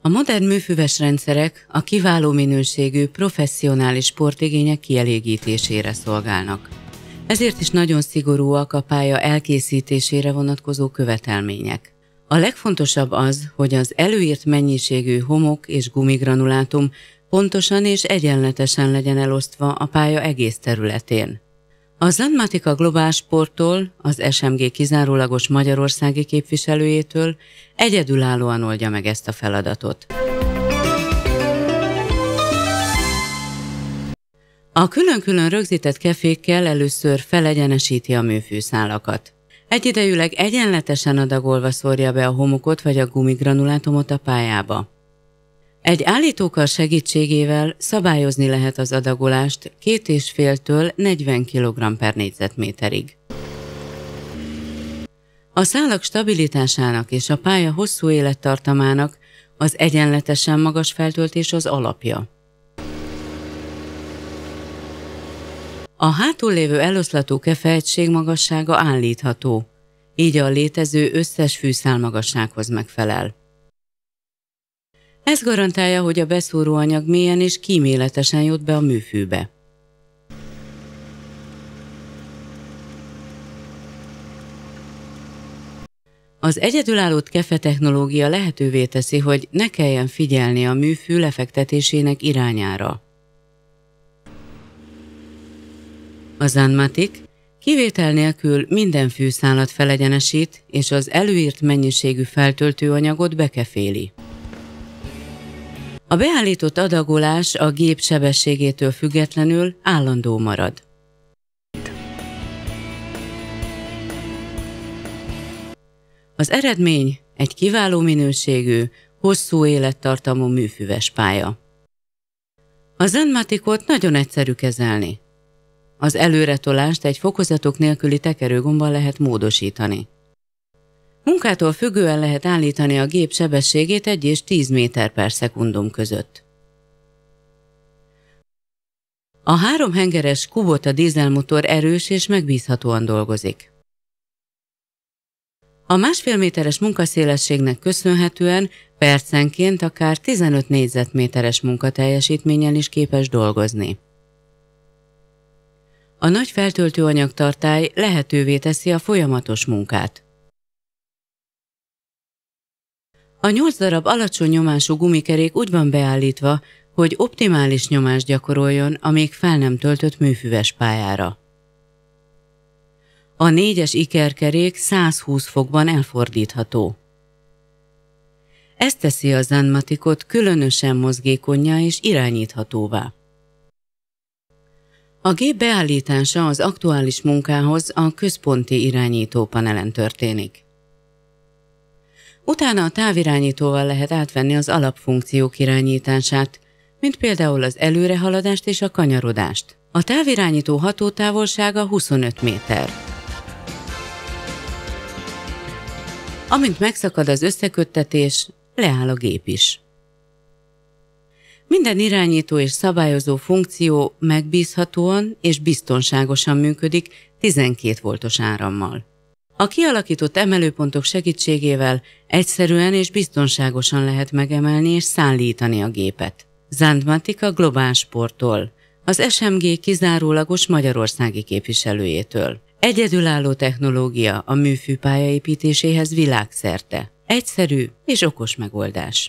A modern műfüves rendszerek a kiváló minőségű, professzionális sportigények kielégítésére szolgálnak. Ezért is nagyon szigorúak a pálya elkészítésére vonatkozó követelmények. A legfontosabb az, hogy az előírt mennyiségű homok és gumigranulátum pontosan és egyenletesen legyen elosztva a pálya egész területén. A Sandmatica Global Sporttól, az SMG kizárólagos magyarországi képviselőjétől egyedülállóan oldja meg ezt a feladatot. A külön-külön rögzített kefékkel először felegyenesíti a műfűszálakat. Egyidejűleg egyenletesen adagolva szórja be a homokot vagy a gumigranulátumot a pályába. Egy állítókar segítségével szabályozni lehet az adagolást 2,5-től 40 kg per négyzetméterig. A szálak stabilitásának és a pálya hosszú élettartamának az egyenletesen magas feltöltés az alapja. A hátul lévő eloszlatú kefeegység magassága állítható, így a létező összes fűszál magassághoz megfelel. Ez garantálja, hogy a beszóróanyag mélyen és kíméletesen jut be a műfűbe. Az egyedülálló kefe technológia lehetővé teszi, hogy ne kelljen figyelni a műfű lefektetésének irányára. A Sandmatic kivétel nélkül minden fűszálat felegyenesít, és az előírt mennyiségű feltöltőanyagot bekeféli. A beállított adagolás a gép sebességétől függetlenül állandó marad. Az eredmény egy kiváló minőségű, hosszú élettartamú műfüves pálya. A Sandmaticot nagyon egyszerű kezelni. Az előretolást egy fokozatok nélküli tekerőgombbal lehet módosítani. Munkától függően lehet állítani a gép sebességét 1 és 10 méter per szekundum között. A 3 hengeres Kubota dízelmotor erős és megbízhatóan dolgozik. A 1,5 méteres munkaszélességnek köszönhetően percenként akár 15 négyzetméteres munkateljesítménnyel is képes dolgozni. A nagy feltöltőanyagtartály lehetővé teszi a folyamatos munkát. A 8 darab alacsony nyomású gumikerék úgy van beállítva, hogy optimális nyomást gyakoroljon a még fel nem töltött műfüves pályára. A 4-es ikerkerék 120 fokban elfordítható. Ez teszi a Sandmaticot különösen mozgékonnyá és irányíthatóvá. A gép beállítása az aktuális munkához a központi irányítópanelen történik. Utána a távirányítóval lehet átvenni az alapfunkciók irányítását, mint például az előrehaladást és a kanyarodást. A távirányító hatótávolsága 25 méter. Amint megszakad az összeköttetés, leáll a gép is. Minden irányító és szabályozó funkció megbízhatóan és biztonságosan működik 12 voltos árammal. A kialakított emelőpontok segítségével egyszerűen és biztonságosan lehet megemelni és szállítani a gépet. Sandmatica Global Sporttól, az SMG kizárólagos magyarországi képviselőjétől. Egyedülálló technológia a műfűpálya építéséhez világszerte. Egyszerű és okos megoldás.